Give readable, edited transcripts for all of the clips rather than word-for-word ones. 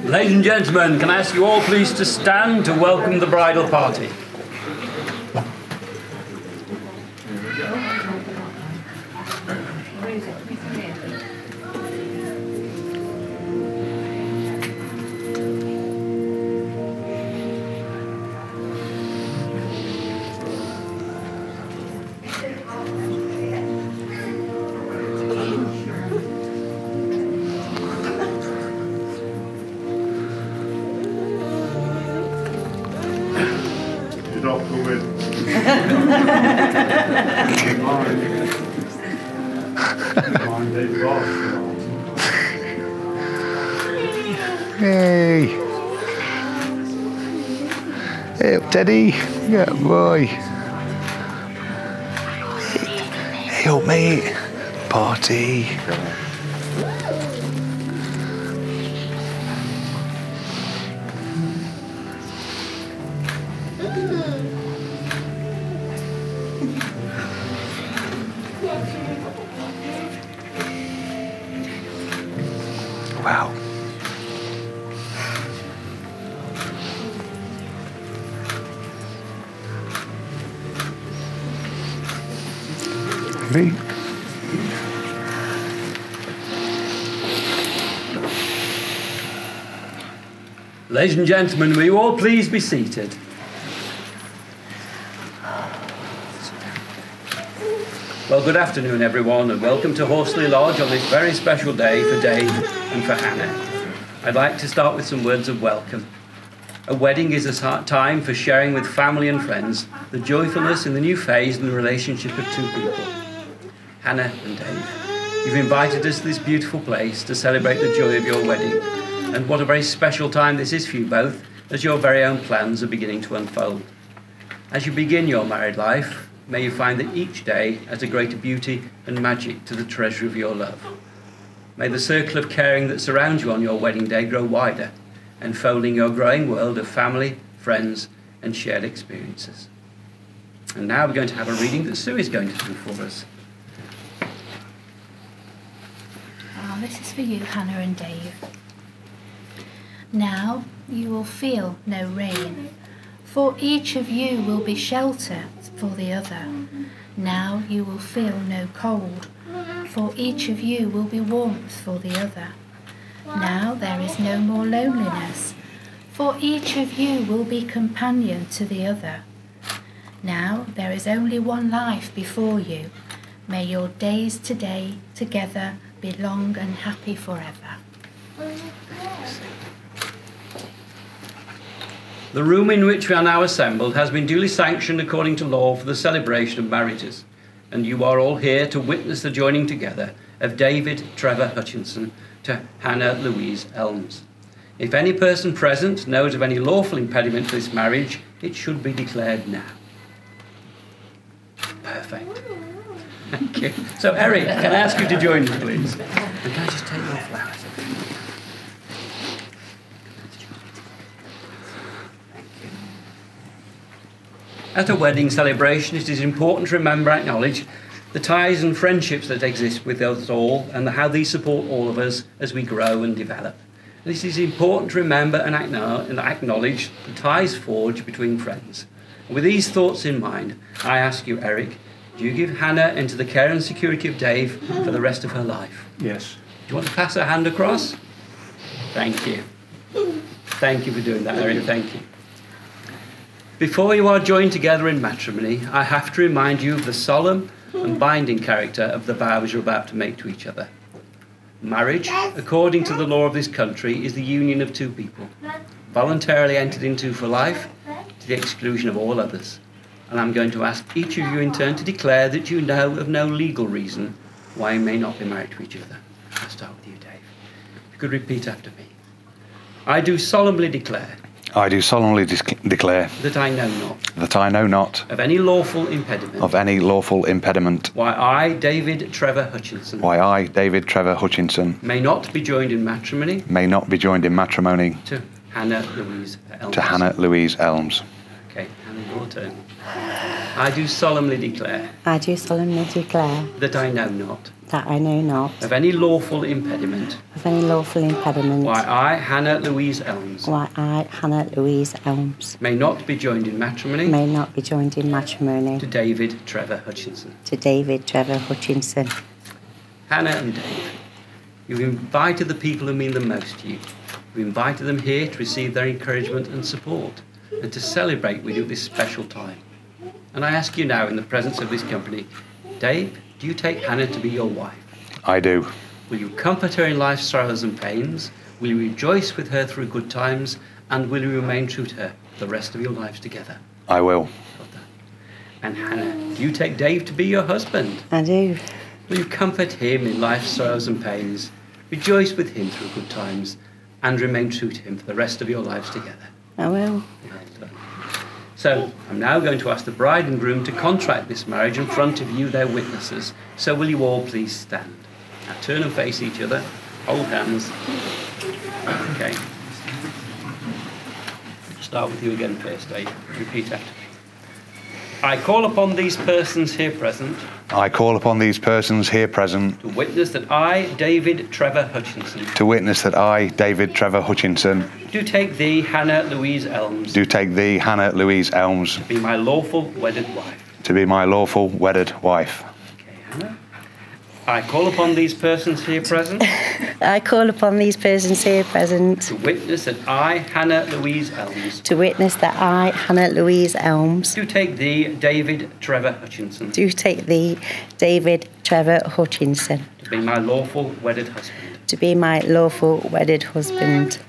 Ladies and gentlemen, can I ask you all please to stand to welcome the bridal party? Hey. Hey up, Teddy. Yeah, boy. Hey up, mate. Party. Wow. Me. Ladies and gentlemen, will you all please be seated? Well, good afternoon, everyone, and welcome to Horsley Lodge on this very special day for Dave and for Hannah. I'd like to start with some words of welcome. A wedding is a time for sharing with family and friends the joyfulness in the new phase in the relationship of two people. Hannah and Dave, you've invited us to this beautiful place to celebrate the joy of your wedding. And what a very special time this is for you both, as your very own plans are beginning to unfold. As you begin your married life, may you find that each day adds a greater beauty and magic to the treasure of your love. May the circle of caring that surrounds you on your wedding day grow wider, enfolding your growing world of family, friends, and shared experiences. And now we're going to have a reading that Sue is going to do for us. Oh, this is for you, Hannah and Dave. Now you will feel no rain, for each of you will be shelter for the other. Now you will feel no cold, for each of you will be warmth for the other. Now there is no more loneliness, for each of you will be companion to the other. Now there is only one life before you. May your days today together be long and happy forever. The room in which we are now assembled has been duly sanctioned according to law for the celebration of marriages, and you are all here to witness the joining together of David Trevor Hutchinson to Hannah Louise Elms. If any person present knows of any lawful impediment to this marriage, it should be declared now. Perfect. Thank you. So, Eric, can I ask you to join me, please? And can I just take your flowers? At a wedding celebration, it is important to remember and acknowledge the ties and friendships that exist with us all and how these support all of us as we grow and develop. This is important to remember and acknowledge the ties forged between friends. And with these thoughts in mind, I ask you, Eric, do you give Hannah into the care and security of Dave for the rest of her life? Yes. Do you want to pass her hand across? Thank you. Thank you for doing that, Eric. Thank you. Before you are joined together in matrimony, I have to remind you of the solemn and binding character of the vows you're about to make to each other. Marriage, according to the law of this country, is the union of two people, voluntarily entered into for life, to the exclusion of all others. And I'm going to ask each of you in turn to declare that you know of no legal reason why you may not be married to each other. I'll start with you, Dave. If you could repeat after me. I do solemnly declare. I do solemnly declare That I know not. that I know not Of any lawful impediment. of any lawful impediment Why I, David Trevor Hutchinson. why I, David Trevor Hutchinson, May not be joined in matrimony. may not be joined in matrimony To Hannah Louise Elms. to Hannah Louise Elms. Okay, Hannah, your turn. I do solemnly declare I do solemnly declare that I know not that I know not of any lawful impediment of any lawful impediment why I, Hannah Louise Elms, why I, Hannah Louise Elms, may not be joined in matrimony may not be joined in matrimony to David Trevor Hutchinson. to David Trevor Hutchinson. Hannah and Dave, you've invited the people who mean the most to you. You've invited them here to receive their encouragement and support and to celebrate with you this special time. And I ask you now, in the presence of this company, Dave, do you take Hannah to be your wife? I do. Will you comfort her in life's sorrows and pains? Will you rejoice with her through good times? And will you remain true to her the rest of your lives together? I will. Well done. And Hannah, do you take Dave to be your husband? I do. Will you comfort him in life's sorrows and pains? Rejoice with him through good times? And remain true to him for the rest of your lives together? I will. Well done. So, I'm now going to ask the bride and groom to contract this marriage in front of you, their witnesses. So will you all please stand? Now turn and face each other. Hold hands. Okay. Start with you again first, Dave. Repeat after me. I call upon these persons here present I call upon these persons here present to witness that I, David Trevor Hutchinson, to witness that I, David Trevor Hutchinson, do take thee, Hannah Louise Elms, do take thee, Hannah Louise Elms, to be my lawful wedded wife. to be my lawful wedded wife. Okay, Hannah. I call upon these persons here present I call upon these persons here present to witness that I, Hannah Louise Elms, to witness that I, Hannah Louise Elms, do take thee, David Trevor Hutchinson, do take thee, David Trevor Hutchinson, to be my lawful wedded husband. to be my lawful wedded husband.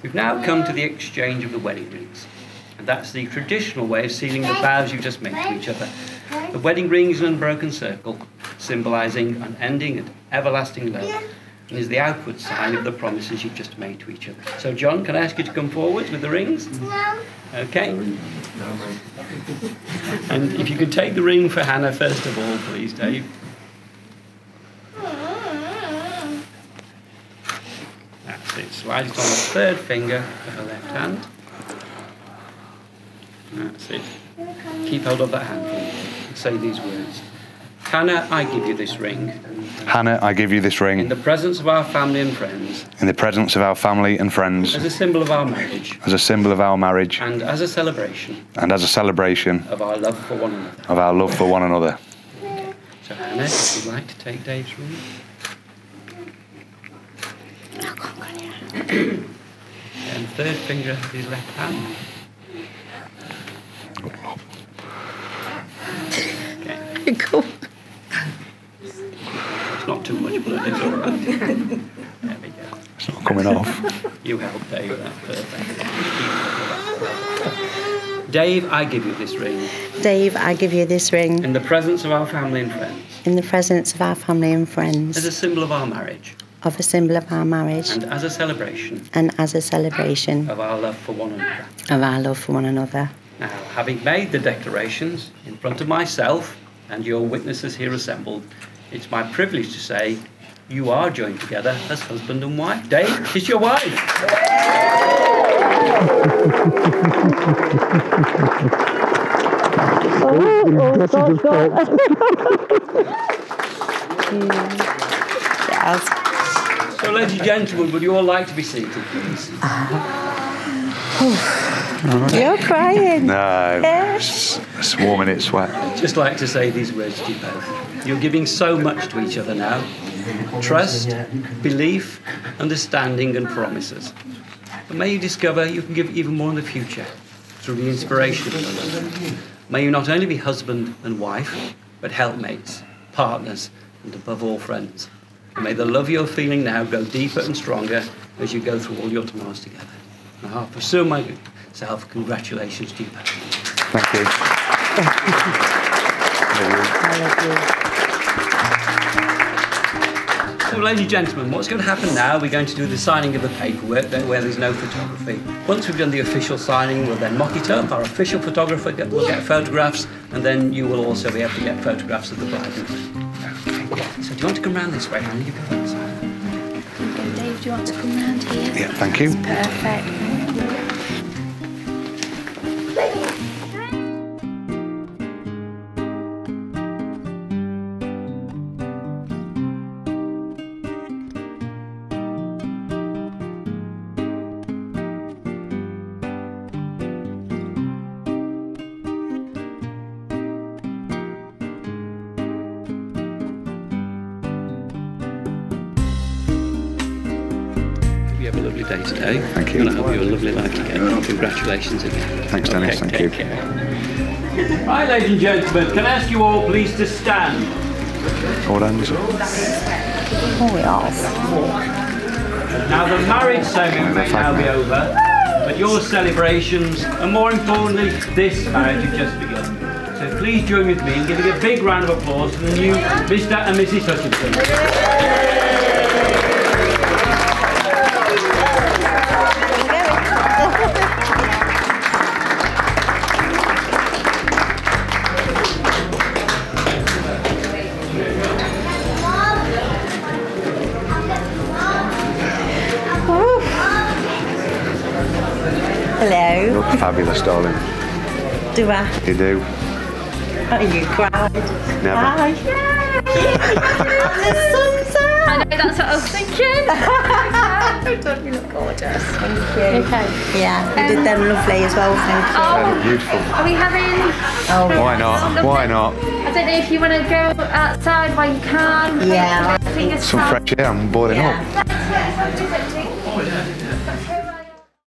We've now come to the exchange of the wedding rings. And that's the traditional way of sealing the vows you've just made to each other. The wedding ring is an unbroken circle, symbolising unending and everlasting love, and is the outward sign of the promises you've just made to each other. So, John, can I ask you to come forward with the rings? No. Okay. And if you could take the ring for Hannah first of all, please, Dave. That's it. Slide it on the third finger of the left hand. That's it. Keep hold of that hand for me. Say these words. Hannah, I give you this ring. Hannah, I give you this In ring the presence of our family and friends. in the presence of our family and friends, As a symbol of our marriage. as a symbol of our marriage And as a celebration and as a celebration of our love for one another. of our love for one another. Okay. So, Hannah, if you'd like to take Dave's ring. And third finger of his left hand. Okay. Cool. It's not too much blood, it's all right. There we go. It's not coming off. You help, Dave. That's perfect. Dave, I give you this ring. Dave, I give you this ring In the presence of our family and friends. in the presence of our family and As friends, a symbol of our marriage. of a symbol of our marriage And as a celebration and as a celebration of our love for one another. of our love for one another. Now, having made the declarations in front of myself and your witnesses here assembled, it's my privilege to say you are joined together as husband and wife. Dave is your wife. So, ladies and gentlemen, would you all like to be seated, please? You're crying. No, Yes. it's warming its sweat. Just like to say these words to you both. You're giving so much to each other now. Trust, belief, understanding and promises. But may you discover you can give even more in the future through the inspiration of others. May you not only be husband and wife, but helpmates, partners, and above all friends. And may the love you're feeling now grow deeper and stronger as you go through all your tomorrows together. Now, for so myself, congratulations to you both. Thank you. So, ladies and gentlemen, what's going to happen now, we're going to do the signing of the paperwork where there's no photography. Once we've done the official signing, we'll then mock it up. Our official photographer will get photographs, and then you will also be able to get photographs of the bride and groom. Okay. So do you want to come round this way, Hannah? You go on this side. Dave, do you want to come round here? Yeah, thank you. Perfect. lovely day today. Thank you. And I hope you a lovely life again. Congratulations again. Thanks, Dennis. Thank you. Take care. Right, ladies and gentlemen, can I ask you all please to stand? Hold hands. Oh, yes. Now the marriage ceremony may now be over, but your celebrations, and more importantly, this marriage has just begun. So please join with me in giving a big round of applause to the new Mr. and Mrs. Hutchinson. Hello. You look fabulous, darling. Do I? You do. Oh, you cried. Never. Hi. The sun's out. I know, that's what I was thinking. Don't you look gorgeous? Thank you. Okay. Yeah, you did them lovely as well, thank you. They look beautiful. Are we having... Oh, Why not? Why not? I don't know if you want to go outside while you can. Yeah. Fingers Some crossed. fresh air. I'm boiling up. Yeah.